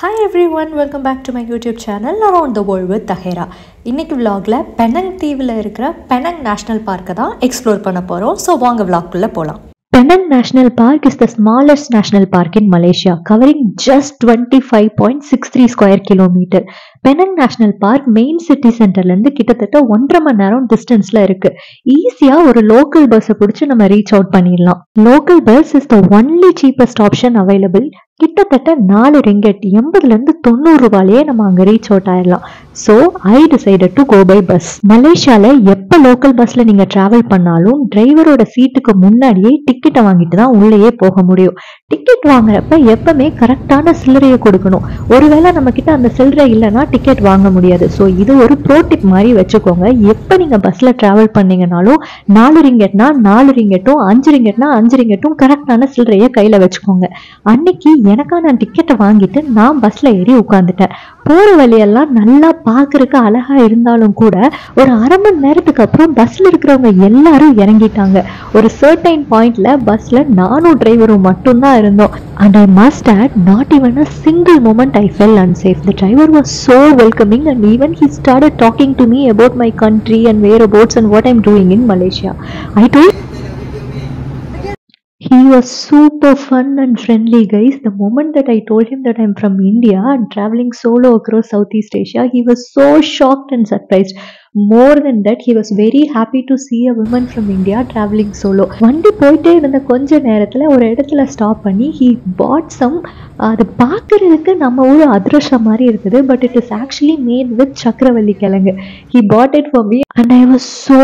Hi everyone, welcome back to my YouTube channel Around the World with Tahira. இன்னைக்கு vlogல பெனங் தீவுல இருக்கிற பெனங் national பார்க்க தான் எக்ஸ்ப்ளோர் பண்ண போறோம். So வாங்க vlogக்குள்ள போலாம். Penang National Park is the smallest national park in Malaysia, covering just 25.63 square kilometer. Penang National Park main city centerல இருந்து கிட்டத்தட்ட 1.5 மணி நேரம் டிஸ்டன்ஸ்ல இருக்கு. ஈஸியா ஒரு லோக்கல் பஸ்ஸை பிடிச்சு நம்ம ரீச் அவுட் பண்ணிடலாம். Local bus is the only cheapest option available. கிட்டத்தட்ட 4 ரிங்கெட் 80 இருந்து 90 ரூபாயிலேயே நம்ம அங்க ரீச் அவுட் ஆயிடலாம். So I decided to go by bus. மலேசியால எப்ப லோக்கல் பஸ்ல நீங்க டிராவல் பண்ணாலும் டிரைவரோட சீட்டுக்கு முன்னாடியே டிக்கெட்டை வாங்கிட்டு தான் உள்ளேயே போக முடியும். டிக்கெட் வாங்குறப்ப எப்பவுமே கரெக்டான சில்லறையை கொடுக்கணும். ஒருவேளை நம்ம கிட்ட அந்த சில்லறை இல்லைன்னா டிக்கெட் வாங்க முடியாது. ஸோ இது ஒரு ப்ரோ டிப் மாதிரி வச்சுக்கோங்க. எப்ப நீங்க பஸ்ல டிராவல் பண்ணீங்கன்னாலும் 4 ரிங்கெட்னா 4 ரிங்கெட்டும் 5 ரிங்கெட்னா 5 ரிங்கெட்டும் கரெக்டான சில்லறையை கையில வச்சுக்கோங்க. அன்னைக்கு எனக்கா நான் டிக்கெட்டை வாங்கிட்டு நான் பஸ்ல ஏறி உட்காந்துட்டேன். போற வழியெல்லாம் நல்லா பாக்குறதுக்கு அழகா இருந்தாலும் கூட ஒரு அரை மணி நேரத்துக்கு அப்புறம் பஸ்ல இருக்கிறவங்க எல்லாரும் இறங்கிட்டாங்க. ஒரு சர்டைன் பாயிண்ட்ல பஸ்ல நானும் டிரைவரும் மட்டும்தான் இருந்தோம். And I must add, not even a single moment I felt unsafe. The driver was so welcoming and even he started talking to me about my country and whereabouts and what I'm doing in Malaysia. He was super fun and friendly, guys. The moment that I told him that I'm from India and traveling solo across Southeast Asia, he was so shocked and surprised. More than that, he was very happy to see a woman from India traveling solo. வண்டி போயிட்டே இருந்த கொஞ்ச நேரத்துல ஒரு இடத்துல stop பண்ணி he bought some அது பார்க்கறதுக்கு நம்ம ஊர் அதிரசம் மாதிரி இருக்குது. But it is actually made with சக்கரவள்ளி கிழங்கு. he bought it for me and I was so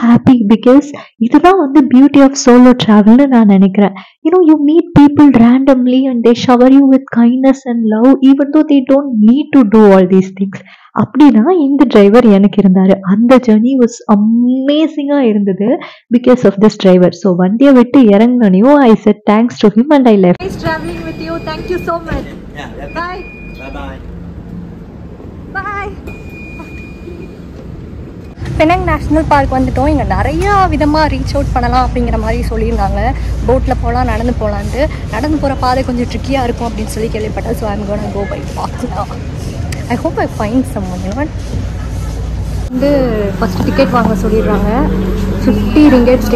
happy because இதுதான் வந்து பியூட்டி ஆஃப் சோலோ டிராவல்னு நான் நினைக்கிறேன். You meet people randomly and they shower you with kindness and love even though they don't need to do all these things. அப்படின்னா இந்த driver எனக்கு இருந்தாரு. அந்த journey was அமேசிங்கா இருந்தது because of this driver. So வண்டியை விட்டு இறங்கினோனையும் I said thanks to him and I left. Nice traveling with you. Thank you so much. Yeah, bye. Bye. Bye. Penang national park வந்துட்டோம். இங்கே நிறையா விதமாக ரீச் அவுட் பண்ணலாம் அப்படிங்கிற மாதிரி சொல்லியிருந்தாங்க. போட்டில் போகலாம், நடந்து போகலான்ட்டு. நடந்து போகிற பாதை கொஞ்சம் ட்ரிக்கியாக இருக்கும் அப்படின்னு சொல்லி கேள்விப்பட்டேன். So I'm gonna go by walk. I hope I find someone. வந்து ஃபஸ்ட் டிக்கெட் வாங்க சொல்லிடுறாங்க. 50 ரிங்கெட்ஸ்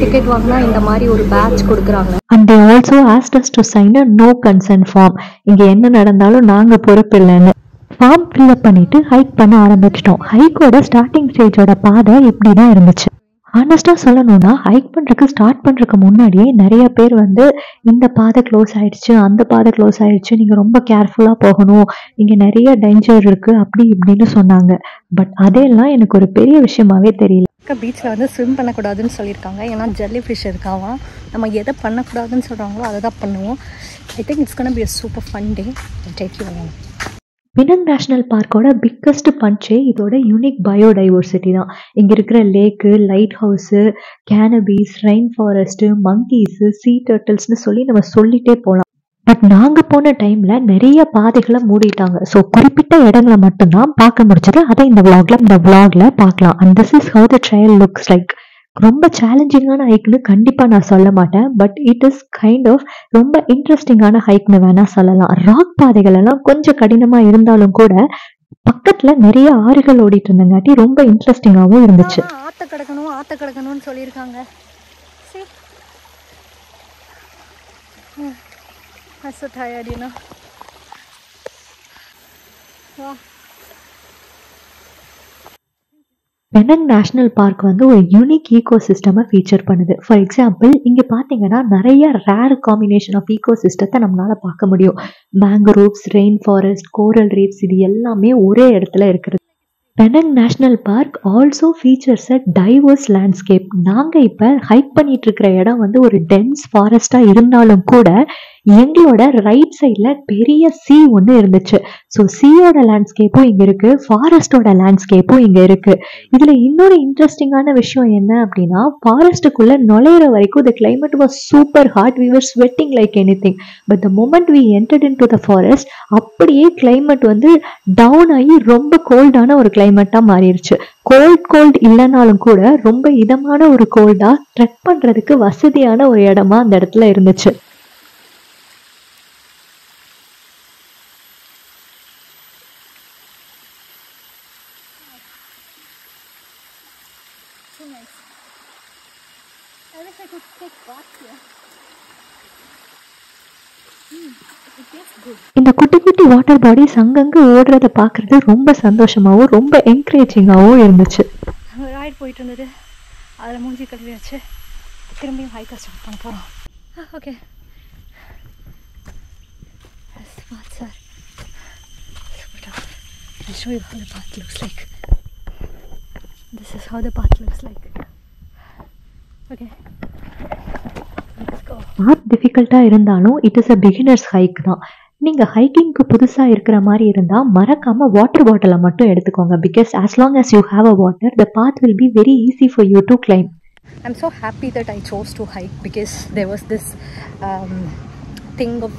டிக்கெட் வாங்கினா இந்த மாதிரி ஒரு பேட்ச் கொடுக்குறாங்க. And they also asked us to sign a no consent form. இங்கே என்ன நடந்தாலும் நாங்கள் பொறுப்பு இல்லைன்னு. ஃபார்ம் ஃபில்அப் பண்ணிட்டு ஹைக் பண்ண ஆரம்பிச்சிட்டோம். ஹைக்கோட ஸ்டார்டிங் ஸ்டேஜோட பாதை இப்படி தான் இருந்துச்சு. ஆனஸ்டாக சொல்லணும்னா ஹைக் பண்ணுறதுக்கு ஸ்டார்ட் பண்ணுறதுக்கு முன்னாடியே நிறைய பேர் வந்து இந்த பாதை க்ளோஸ் ஆகிடுச்சு, அந்த பாதை க்ளோஸ் ஆகிடுச்சு, நீங்கள் ரொம்ப கேர்ஃபுல்லாக போகணும், இங்கே நிறைய டேஞ்சர் இருக்குது அப்படி இப்படின்னு சொன்னாங்க. பட் அதெல்லாம் எனக்கு ஒரு பெரிய விஷயமாவே தெரியல. பீச்சில் வந்து ஸ்விம் பண்ணக்கூடாதுன்னு சொல்லியிருக்காங்க. ஏன்னா ஜெல்லி ஃபிஷ் இருக்காவாம். நம்ம எதை பண்ணக்கூடாதுன்னு சொல்கிறாங்களோ அதை தான் பண்ணுவோம். I think it's gonna be a super fun day. Take you along. Penang national பார்க்கோட பிக்கஸ்ட் பஞ்சே இதோட யூனிக் பயோடைவர்சிட்டி தான். இங்கே இருக்கிற lake, lighthouse, canopies, rain forest, monkeys, sea டர்ட்டில்ஸ்னு சொல்லி நம்ம சொல்லிட்டே போகலாம். பட் நாங்கள் போன டைமில் நிறைய பாதைகளை மூடிட்டாங்க. ஸோ குறிப்பிட்ட இடங்களை மட்டும்தான் பார்க்க முடிச்சது. அதை இந்த vlogல பார்க்கலாம். And this is how the trail looks like. ரொம்ப சேலஞ்சிங்கான ஹைக்னு கண்டிப்பாக நான் சொல்ல மாட்டேன். But it is kind of ரொம்ப இன்ட்ரெஸ்டிங்கான ஹைக்னு வேணா சொல்லலாம். ராக் பாதைகள் எல்லாம் கொஞ்சம் கடினமாக இருந்தாலும் கூட பக்கத்தில் நிறைய ஆறுகள் ஓடிட்டு இருந்தங்காட்டி ரொம்ப இன்ட்ரெஸ்டிங்காகவும் இருந்துச்சு. ஆற்ற கிடக்கணும்னு சொல்லியிருக்காங்க. I'm so tired, Penang national park வந்து ஒரு யூனிக் ஈகோ சிஸ்டமை ஃபீச்சர் பண்ணுது. ஃபார் எக்ஸாம்பிள் இங்கே பார்த்தீங்கன்னா நிறைய ரேர் காம்பினேஷன் ஆஃப் ஈகோ சிஸ்டத்தை நம்மளால பார்க்க முடியும். Mangroves, rain forest, coral reefs இது எல்லாமே ஒரே இடத்துல இருக்கிறது. Penang national park also features a diverse landscape. நாங்கள் இப்போ ஹைக் பண்ணிட்டு இருக்கிற இடம் வந்து ஒரு டென்ஸ் ஃபாரஸ்டாக இருந்தாலும் கூட எங்களோட ரைட் சைடில் பெரிய சீ ஒன்று இருந்துச்சு. ஸோ சீயோட லேண்ட்ஸ்கேப்பும் இங்கே இருக்குது, ஃபாரஸ்டோட லேண்ட்ஸ்கேப்பும் இங்கே இருக்குது. இதில் இன்னொரு இன்ட்ரெஸ்டிங்கான விஷயம் என்ன அப்படின்னா ஃபாரஸ்ட்டுக்குள்ளே நுழையிற வரைக்கும் the climate was super hot. We were sweating like anything. But the moment we entered into the forest அப்படியே கிளைமேட் வந்து டவுன் ஆகி ரொம்ப கோல்டான ஒரு கிளைமேட்டாக மாறிடுச்சு. கோல்ட் இல்லைனாலும் கூட ரொம்ப இதமான ஒரு கோல்டாக ட்ரெக் பண்ணுறதுக்கு வசதியான ஒரு இடமா அந்த இடத்துல இருந்துச்சு. wish I could take baths here. It tastes good. இந்த குட்டி குட்டி வாட்டர் பாடிஸ் அங்கங்கே ஓடுறத பார்க்குறது ரொம்ப சந்தோஷமாகவும் ரொம்ப என்கரேஜிங்காகவும் இருந்துச்சு. ரைட் போயிட்டு இருந்தது, அதில் மூஞ்சி கழுவியாச்சு. திரும்பியும் ஹைக்கை ஸ்டார்ட் பண்ண போகிறோம். Okay, baths are super tough. I'll show you how the bath looks like. This is how the bath looks like. Okay, let's go. பாத் டிஃபிகல்ட்டாக இருந்தாலும் it is a beginners hike தான். நீங்கள் ஹைக்கிங்க்கு புதுசாக இருக்கிற மாதிரி இருந்தால் மறக்காமல் வாட்டர் பாட்டிலை மட்டும் எடுத்துக்கோங்க. Because as long as you have a water, the path will be very easy for you to climb. I'm so happy that I chose to hike because there was this thing of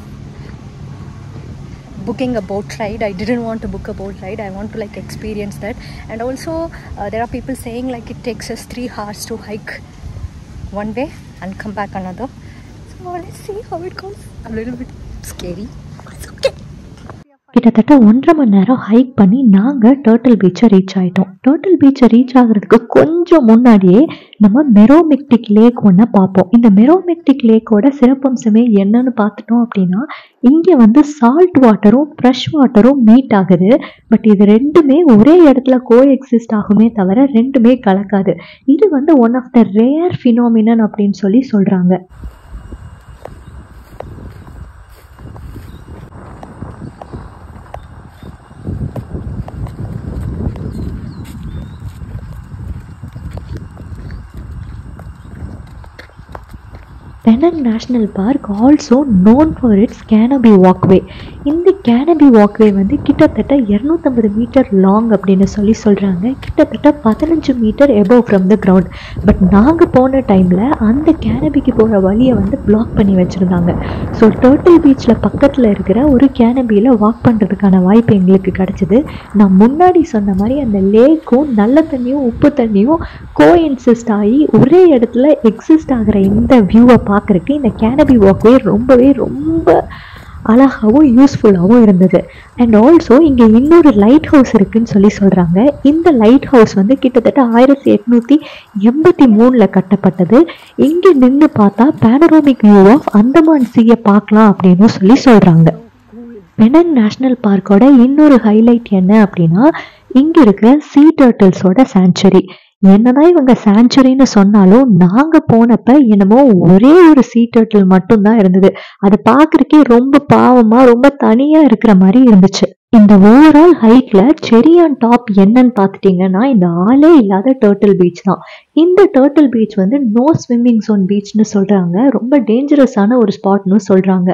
booking a boat ride. I didn't want to book a boat ride. I want to like experience that. And also there are people saying like it takes us 3 hours to hike one way and come back another. So let's see how it goes. A little bit scary, but it's okay. கிட்டத்தட்ட 1.5 மணி நேரம் hike பண்ணி நாங்கள் turtle பீச்சை reach ஆகிட்டோம். Turtle பீச்சை reach ஆகிறதுக்கு கொஞ்சம் முன்னாடியே நம்ம மெரோமெக்டிக் லேக் ஒன்று பார்ப்போம். இந்த மெரோமெக்டிக் லேக்கோட சிறப்பம்சமே என்னன்னு பார்த்துட்டோம் அப்படின்னா, இங்கே வந்து சால்ட் வாட்டரும் ஃப்ரெஷ் வாட்டரும் மீட் ஆகுது. பட் இது ரெண்டுமே ஒரே இடத்துல கோ எக்ஸிஸ்ட் ஆகுமே தவிர ரெண்டுமே கலக்காது. இது வந்து one of the rare phenomenon அப்படின்னு சொல்கிறாங்க. Penang national park also known for its canopy walkway. இந்த கேனபி வாக்வே வந்து கிட்டத்தட்ட 250 மீட்டர் லாங் அப்படின்னு சொல்கிறாங்க. கிட்டத்தட்ட 15 metre above from the ground. But நாங்கள் போன டைமில் அந்த கேனபிக்கு போகிற வழியை வந்து பிளாக் பண்ணி வச்சுருந்தாங்க. ஸோ டர்ட்டில் பீச்சில் பக்கத்தில் இருக்கிற ஒரு கேனபியில் வாக் பண்ணுறதுக்கான வாய்ப்பு எங்களுக்கு கிடச்சிது. நான் முன்னாடி சொன்ன மாதிரி அந்த லேக்கும் நல்ல தண்ணியும் உப்பு தண்ணியும் கோஇன்சிஸ்ட் ஆகி ஒரே இடத்துல எக்ஸிஸ்ட் ஆகிற இந்த வியூவை பார்க்குறக்கு இந்த கேனபி வாக்வே ரொம்ப அழகாகவும் யூஸ்ஃபுல்லாகவும் இருந்தது. அண்ட் ஆல்சோ இங்கே இன்னொரு லைட் ஹவுஸ் இருக்குதுன்னு சொல்கிறாங்க. இந்த லைட் ஹவுஸ் வந்து கிட்டத்தட்ட 1883 கட்டப்பட்டது. இங்கே நின்று பார்த்தா பேனரோமிக் வியூ ஆஃப் அந்தமான் சீயை பார்க்கலாம் அப்படின்னு சொல்கிறாங்க. பெனங் நேஷ்னல் பார்க்கோட இன்னொரு ஹைலைட் என்ன அப்படின்னா, இங்கே இருக்கிற சீ டர்ட்டில்ஸோட சாங்சுரி. என்னதான் இவங்க சாங்சுரின்னு சொன்னாலும் நாங்கள் போனப்ப என்னமோ ஒரே ஒரு சீ டர்ட்டில் மட்டும்தான் இருந்தது. அதை பார்க்குறக்கே ரொம்ப பாவமாக ரொம்ப தனியாக இருக்கிற மாதிரி இருந்துச்சு. இந்த ஓவரால் ஹைட்டில் செரி ஆன் டாப் என்னன்னு பார்த்துட்டிங்கன்னா இந்த ஆளே இல்லாத டர்ட்டில் பீச் தான். இந்த டர்ட்டில் பீச் வந்து நோ ஸ்விம்மிங் ஜோன் பீச்னு சொல்கிறாங்க. ரொம்ப டேஞ்சரஸான ஒரு ஸ்பாட்னு சொல்கிறாங்க.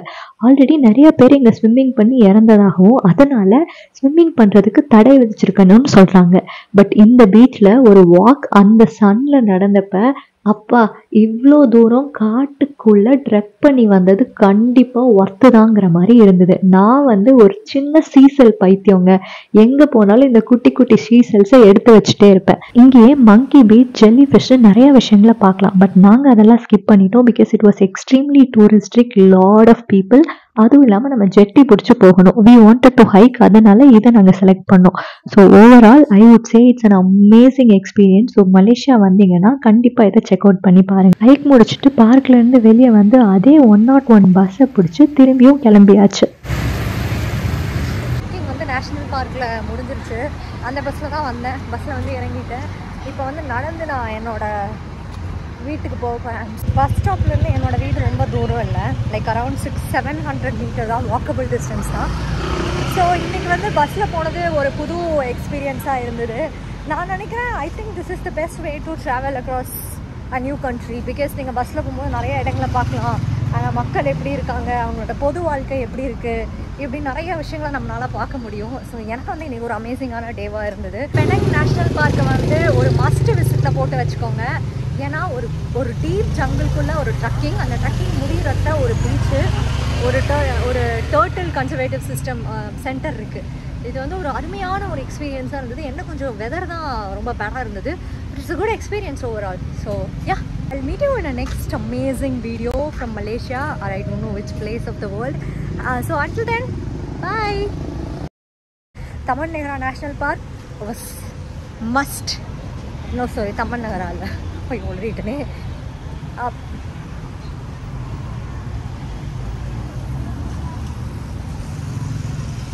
ஆல்ரெடி நிறைய பேர் இங்கே ஸ்விம்மிங் பண்ணி இறந்ததாகவும் அதனால் ஸ்விம்மிங் பண்ணுறதுக்கு தடை விதிச்சிருக்கணும்னு சொல்கிறாங்க. பட் இந்த பீச்சில் ஒரு வாக் அந்த சன்னில் நடந்தப்ப அப்பா இவ்வளோ தூரம் காட்டுக்குள்ளே ட்ரெக் பண்ணி வந்தது கண்டிப்பாக ஒர்த்து தாங்கிற மாதிரி இருந்தது. நான் வந்து ஒரு சின்ன சீசல் பைத்தியங்க. எங்கே போனாலும் இந்த குட்டி குட்டி சீசல்ஸை எடுத்து வச்சுட்டே இருப்பேன். இங்கேயே மங்கி பீச், ஜெல்லி ஃபிஷ் நிறைய விஷயங்களை பார்க்கலாம். பட் நாங்கள் அதெல்லாம் ஸ்கிப் பண்ணிட்டோம். Because it was extremely touristic, lot of people. அதுவும் இல்லாமல் நம்ம ஜெட்டி பிடிச்சி போகணும். வி வாண்டட் டு ஹைக், அதனால இதை நாங்கள் செலக்ட் பண்ணோம். So overall I would say it's an amazing experience. So Malaysia வந்தீங்கன்னா கண்டிப்பாக இதை செக் அவுட் பண்ணி பாருங்கள். ஹைக் முடிச்சுட்டு பார்க்லேருந்து வெளியே வந்து அதே 101 பஸ்ஸை பிடிச்சி திரும்பியும் கிளம்பியாச்சு. வந்து நேஷ்னல் பார்க்கில் முடிஞ்சிருச்சு. அந்த பஸ்ஸில் தான் வந்தேன். பஸ்ஸில் வந்து இறங்கிட்டேன். இப்போ வந்து நடந்து நான் என்னோட வீட்டுக்கு போவேன். பஸ் ஸ்டாப்லேருந்து என்னோடய வீடு ரொம்ப தூரம் இல்லை. லைக் அரௌண்ட் 600-700 மீட்டர் தான், வாக்கபிள் டிஸ்டன்ஸ் தான். ஸோ இன்றைக்கி வந்து பஸ்ஸில் போனது ஒரு புது எக்ஸ்பீரியன்ஸாக இருந்தது. நான் நினைக்கிறேன் I think this is the best way to travel across a new country. Because நீங்கள் பஸ்ஸில் போகும்போது நிறைய இடங்களை பார்க்கலாம். மக்கள் எப்படி இருக்காங்க, அவங்களோட பொது வாழ்க்கை எப்படி இருக்குது, இப்படி நிறைய விஷயங்களை நம்மளால் பார்க்க முடியும். ஸோ எனக்கு வந்து இன்றைக்கி ஒரு அமேசிங்கான டேவாக இருந்தது. பெனங் நேஷ்னல் பார்க்கை வந்து ஒரு மஸ்ட் விசிட்டில் போட்டு வச்சுக்கோங்க. ஏன்னா ஒரு டீப் ஜங்கிள்குள்ளே ஒரு ட்ரக்கிங், அந்த ட்ரக்கிங் முடிகிறத ஒரு பீச்சு, ஒரு டர்ட்டில் கன்சர்வேட்டிவ் சிஸ்டம் சென்டர் இருக்குது. இது வந்து ஒரு அருமையான ஒரு எக்ஸ்பீரியன்ஸாக இருந்தது. என்ன கொஞ்சம் வெதர் தான் ரொம்ப பேடாக இருந்தது. It's a good experience overall. So yeah, I'll meet you in a next amazing video from Malaysia, or I don't know which place of the world. So until then, bye. Taman Nagara National Park was must. No, sorry, Taman Nagara. I already done it. up.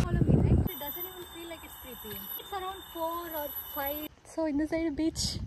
Follow me, right? It doesn't even feel like it's 3 p.m. It's around 4 or 5. So in the side beach.